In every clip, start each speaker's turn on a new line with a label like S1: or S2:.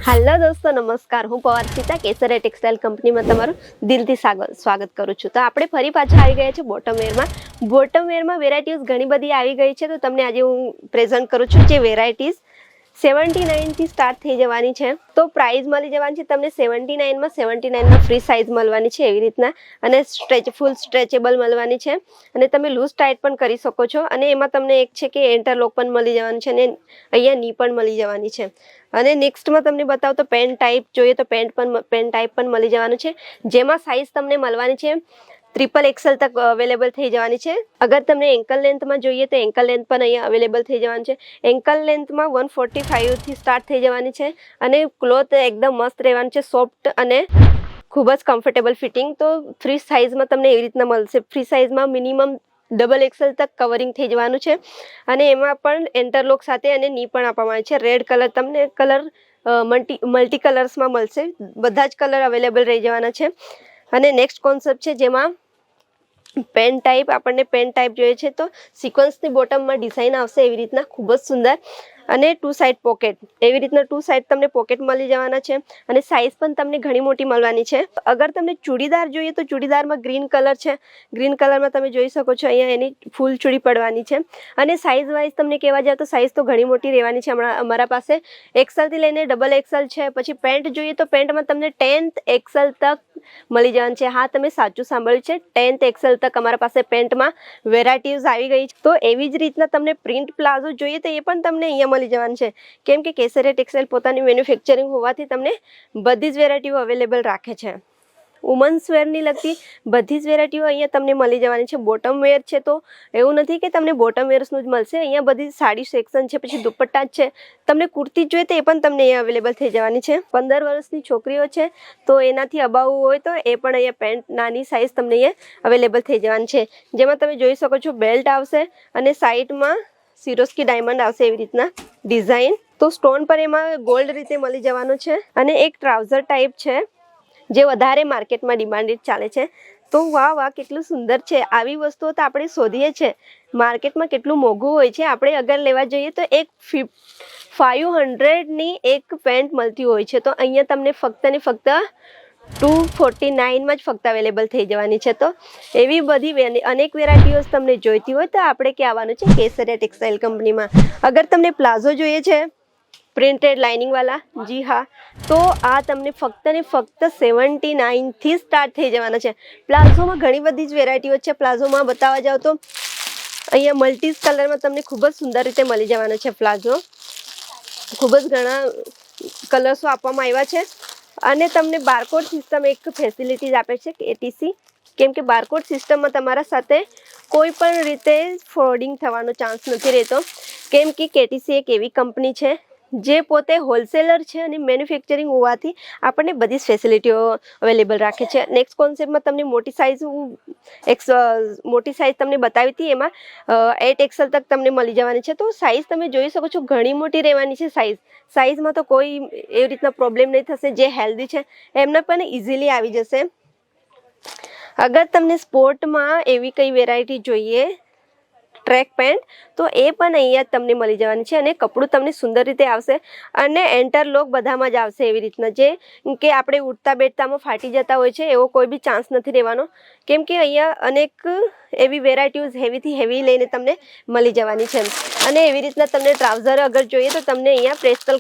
S1: Hello दोस्तों नमस्कार हूँ पवारसिता केसरिया टेक्सटाइल कंपनी में तमारू दिलथी स्वागत करूँ छूँ। तो आपणे फरी पाछा आई गया छे बॉटम वेर में वेराइटीज घणी बधी आई गई है। तो तमने आज हूँ प्रेजेंट करूँ छूँ जे वेराइटीज 79 થી સ્ટાર્ટ થઈ જવાની છે। તો પ્રાઇસ મળી જવાની છે તમને 79 માં ફ્રી સાઇઝ મળવાની છે એવી રીતના, અને ફૂલ સ્ટ્રેચેબલ મળવાની છે, અને તમે લૂઝ ટાઈટ પણ કરી શકો છો। અને એમાં તમને એક છે કે એન્ટરલોક પણ મળી જવાનું છે, અને અહીંયા ની પણ મળી જવાની છે। અને નેક્સ્ટમાં તમને બતાવું તો પેન્ટ ટાઈપ જોઈએ તો પેન્ટ ટાઈપ પણ મળી જવાનું છે, જેમાં સાઇઝ તમને મળવાની છે XXL तक अवेलेबल थी जवानी है। अगर तमने एंकल लेंथ में જોઈએ तो एंकल लेंथ पण अहीं अवेलेबल थी जवानी है। एंकल लेंथ में 145 थी स्टार्ट थी जवानी है, अने क्लॉथ एकदम मस्त रहेवानी है, सॉफ्ट अने खूब ज कम्फर्टेबल फिटिंग। तो फ्री साइज में तमने एवी रीतना मळशे। फ्री साइज में मिनिमम XXL तक कवरिंग थी जवानुं छे, अने एमां पण एंटरलॉक साथे अने नी पण आपवामां आवे छे। रेड कलर तमने कलर मल्टी कलर्स में मळशे, बधा ज कलर अवेलेबल रही जवाना छे। अने नेक्स्ट कॉन्सेप्ट है जेमां पेन टाइप आपने पेन टाइप जो है तो सीक्वन्स बॉटम में डिजाइन आवशे एवी रीतना खूब ज सुंदर, अने टू साइड पॉकेट एवी रीतना टू साइड तमने पॉकेट मळी जवाना छे, अने साइज पण तमने घणी मोटी मळवानी छे। अगर तमने चूड़ीदार जोईए तो चूड़ीदार में ग्रीन कलर छे, ग्रीन कलर में तमे जोई शको छो अहींया एनी फूल चूड़ी पड़वानी छे। अने साइज वाइज तमने कहेवा जाए तो साइज तो घणी मोटी रहेवानी छे। हमणां अमारा पासे XL थी लईने XXL छे। पछी पेंट जोईए तो पेंट में तमने 10th XL तक मळी जवानी छे। हाँ, तमे साचुं सांभळ्युं छे, 10th XL तक अमारा पासे पेंट में वेराइटीज आवी गई। तो एवी ज रीतना तमने प्रिंट प्लाझो जोईए तो ए पण तमने अहींया मळी जवानुं छे, केम के केसरिया टेक्सटाइल पोतानी मेन्युफेक्चरिंग होवाथी तमने बधी ज वेराइटीओ अवेलेबल राखे छे। वुमन्स वेर नी लगती बधी ज वेराइटीओ अहींया तमने मळी जवानी छे। बॉटम वेर छे तो एवुं नथी के तमने बॉटम वेर्सनुं ज मळशे, अहींया बधी साड़ी सेक्शन छे, पछी दुपट्टा छे, तमने कुर्ती जोईए तो ए पण तमने अहींया अवेलेबल थई जवानी छे। 15 वर्षनी छोकरीओ छे तो एनाथी अबाव होय तो ए पण अहींया पेंट नानी साइज तमने अहींया अवेलेबल थई जवानी छे, जेमां तमे जोई शको छो बेल्ट आवशे, अने साइडमां सिरोस्की डायमंड आवशे एवी रीतना डिजाइन। तो स्टोन पर एमां गोल्ड रीते मळी जवानो छे, अने एक ट्राउजर टाइप छे जे वधारे मार्केट में डिमांडेड चाले छे। तो वाह वाह केटલું सुंदर छे। आवी वस्तुओ तो आपणे शोधीए छे, मार्केट में केटલું मोंघुं होय छे। आपणे अगर लेवा जईए तो एक 500 नी एक पेंट मळती होय छे, तो अहींया तमने फक्त ने फक्त 249 में ज फक्त अवेलेबल थई जवानी छे। तो एवी बधी अनेक वेराइटीओ तमने जोईती होय तो आपणे के आववानुं छे केसरिया टेक्सटाइल कंपनी में। अगर तमने प्लाझो जोईए छे प्रिंटेड लाइनिंग वाला, जी हाँ, तो आ तमने फक्त ने फक्त 79 थी स्टार्ट थई जवाना छे। प्लाझो में घणी बधी ज वेराइटीओ छे। प्लाझो में बतावा जाओ तो अहींया मल्टी कलर में तमने खूब ज सुंदर रीते मळी जवानो छे। प्लाझो खूब ज घणा कलर्सो आपवामां आव्या छे, अने तमने बारकोड सिस्टम एक फेसिलिटीज आपे छे ATC, केम के बारकोड सिस्टम में तमारा साथे कोई पण रीते फ्रॉडिंग थवानो चांस नथी रहेतो, केम के KTC एक एवी कंपनी छे जे पोते होलसेलर छे अने मैन्युफेक्चरिंग होवाथी आपणे बधी फेसिलिटीओ अवेलेबल राखे छे। नेक्स्ट कॉन्सेप्ट में तमने मोटी साइज तमने बतावी थी, एमां 8XL तक तमने मळी जवानी छे। तो साइज तमे जोई शको छो घणी मोटी रहेवानी छे। साइज में तो कोई एवी रीतना प्रॉब्लम नहीं थशे। जे हेल्दी छे एमने पण इजीली आवी जशे। अगर तमने स्पोर्ट में एवी कई वेराइटी जोईए ट्रेक पेंट तो ए पण अहींया तमने मळी जवानी छे, अने कपड़ुं तमने सुंदर रीते आवशे, अने एंटरलॉक बधामां ज आवशे एवी रीतना, जे के आपणे उठता बेठतामां फाटी जता होय छे एवो कोई बी चांस नथी रहेवानो, केम के अहींया अनेक एवी वेराइटीज हेवी थी हेवी लईने तमने मळी जवानी छे। अने एवी रीतना तमने ट्राउजर अगर जोईए तो तमने अहींया पेस्टल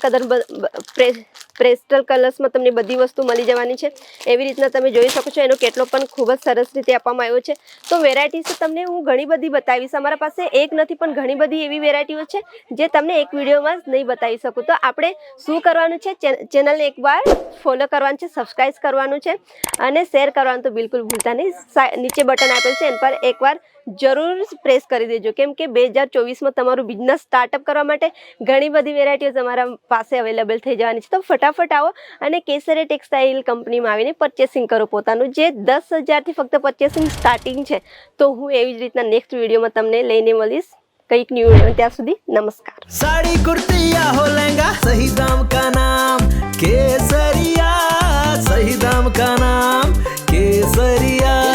S1: कलर्स में तमने बधी वस्तु मळी जवानी छे। एवी रीतना तमे जोई शको छो एनो केटलो पण खूब ज सरस रीते आपवामां आव्यो छे। तो वेराइटीज तमने हूँ घणी बधी बतावीश। अमारा पासे एक नथी पण घणी बधी एवी वेराइटीओ छे जे तमने एक विडियो में नहीं बतावी सकूँ। तो आपणे शुं करवानुं छे, चेनल एक बार फॉलो करवानुं छे, सब्सक्राइब करवानुं छे, अने शेर करवानुं तो बिल्कुल भूलता नहीं। नीचे बटन आपेल छे एन पर एक बार जरूर प्रेस करी देजो, केम के 2024 में तमारुं बिजनेस स्टार्टअप करवा माटे घणी बधी वेराइटीज अमारा पासे अवेलेबल थई जवानी छे। तो फटाफट आओ अने केसरिया टेक्सटाइल कंपनी में आवीने परचेसिंग करो पोतानुं, जे 10,000 थी फक्त परचेसिंग स्टार्टिंग छे। तो हूँ एवी ज रीतना नेक्स्ट विडियो में तमने लईने मळीश कईक न्यू विडियो। त्यां सुधी नमस्कार।
S2: साड़ी कुर्ती या हो लहंगा, सही दाम का नाम केसरिया, सही दाम का नाम केसरिया।